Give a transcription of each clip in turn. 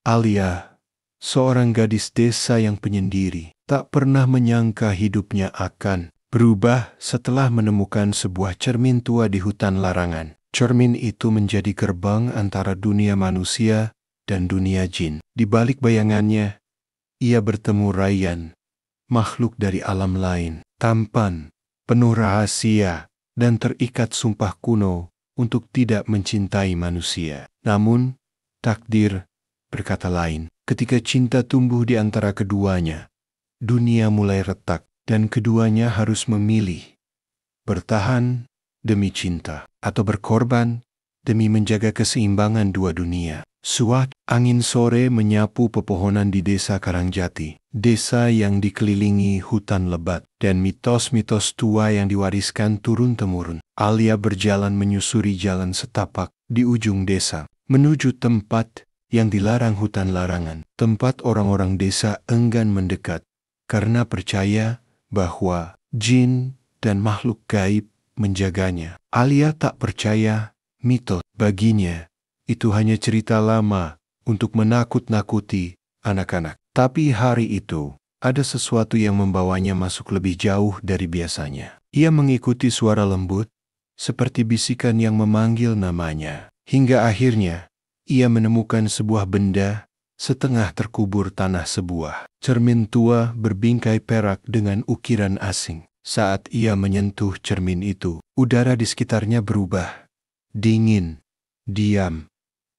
Alia, seorang gadis desa yang penyendiri, tak pernah menyangka hidupnya akan berubah setelah menemukan sebuah cermin tua di hutan larangan. Cermin itu menjadi gerbang antara dunia manusia dan dunia jin. Di balik bayangannya, ia bertemu Rayyan, makhluk dari alam lain, tampan, penuh rahasia, dan terikat sumpah kuno untuk tidak mencintai manusia. Namun, takdir berkata lain. Ketika cinta tumbuh di antara keduanya, dunia mulai retak dan keduanya harus memilih bertahan demi cinta atau berkorban demi menjaga keseimbangan dua dunia. Suatu angin sore menyapu pepohonan di desa Karangjati, desa yang dikelilingi hutan lebat dan mitos-mitos tua yang diwariskan turun-temurun. Alia berjalan menyusuri jalan setapak di ujung desa, menuju tempat yang dilarang hutan larangan. Tempat orang-orang desa enggan mendekat karena percaya bahwa jin dan makhluk gaib menjaganya. Alia tak percaya mitos. Baginya, itu hanya cerita lama untuk menakut-nakuti anak-anak. Tapi hari itu, ada sesuatu yang membawanya masuk lebih jauh dari biasanya. Ia mengikuti suara lembut, seperti bisikan yang memanggil namanya. Hingga akhirnya, ia menemukan sebuah benda setengah terkubur tanah sebuah cermin tua berbingkai perak dengan ukiran asing. Saat ia menyentuh cermin itu, udara di sekitarnya berubah. Dingin, diam.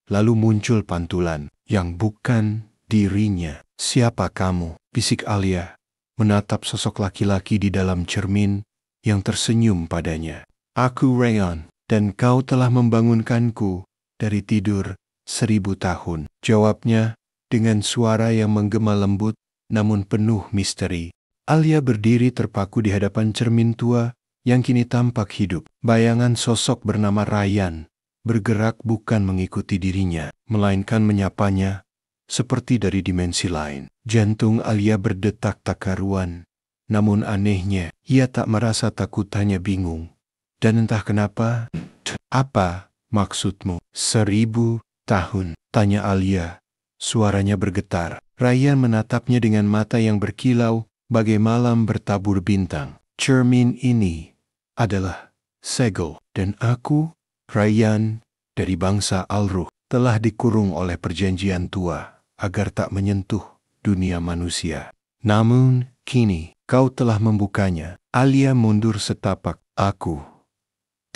Lalu muncul pantulan yang bukan dirinya. "Siapa kamu?" bisik Alia, menatap sosok laki-laki di dalam cermin yang tersenyum padanya. "Aku Rayyan, dan kau telah membangunkanku dari tidur 1000 tahun. Jawabnya dengan suara yang menggema lembut namun penuh misteri. Alia berdiri terpaku di hadapan cermin tua yang kini tampak hidup. Bayangan sosok bernama Rayyan bergerak bukan mengikuti dirinya, melainkan menyapanya seperti dari dimensi lain. Jantung Alia berdetak tak karuan. Namun anehnya, ia tak merasa takut, hanya bingung. Dan entah kenapa, "Apa maksudmu?" 1000 tahun, tanya Alia. Suaranya bergetar. Rayyan menatapnya dengan mata yang berkilau bagai malam bertabur bintang. "Cermin ini adalah segel, dan aku, Rayyan, dari bangsa Alruh, telah dikurung oleh perjanjian tua agar tak menyentuh dunia manusia. Namun, kini kau telah membukanya." Alia mundur setapak. "Aku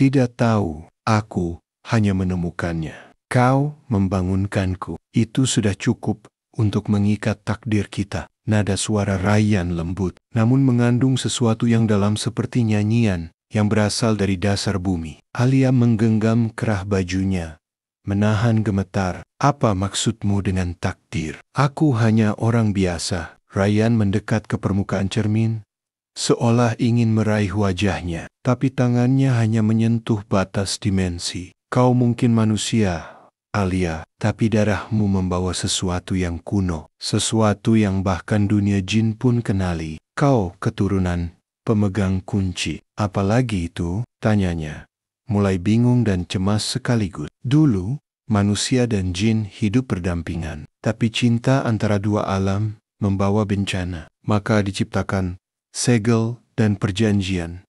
tidak tahu, aku hanya menemukannya. Kau membangunkanku. Itu sudah cukup untuk mengikat takdir kita." Nada suara Rayyan lembut, namun mengandung sesuatu yang dalam seperti nyanyian yang berasal dari dasar bumi. Alia menggenggam kerah bajunya, menahan gemetar. "Apa maksudmu dengan takdir?" "Aku hanya orang biasa." Rayyan mendekat ke permukaan cermin, seolah ingin meraih wajahnya, tapi tangannya hanya menyentuh batas dimensi. "Kau mungkin manusia, Alia, tapi darahmu membawa sesuatu yang kuno, sesuatu yang bahkan dunia jin pun kenali. Kau keturunan pemegang kunci." "Apalagi itu?" tanyanya, mulai bingung dan cemas sekaligus. Dulu, manusia dan jin hidup berdampingan, tapi cinta antara dua alam membawa bencana. Maka diciptakan segel dan perjanjian.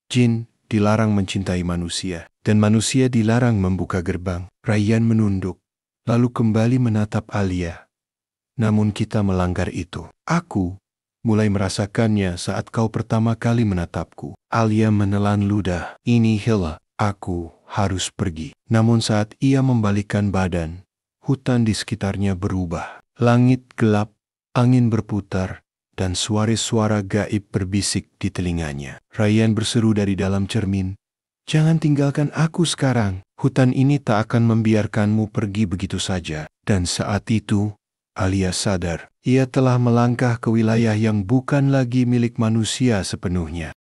Jin dilarang mencintai manusia, dan manusia dilarang membuka gerbang. Rayyan menunduk, lalu kembali menatap Alia. "Namun kita melanggar itu. Aku mulai merasakannya saat kau pertama kali menatapku." Alia menelan ludah. "Ini Hela, aku harus pergi." Namun saat ia membalikkan badan, hutan di sekitarnya berubah. Langit gelap, angin berputar, dan suara-suara gaib berbisik di telinganya. Rayyan berseru dari dalam cermin, "Jangan tinggalkan aku sekarang. Hutan ini tak akan membiarkanmu pergi begitu saja." Dan saat itu, Alia sadar, ia telah melangkah ke wilayah yang bukan lagi milik manusia sepenuhnya.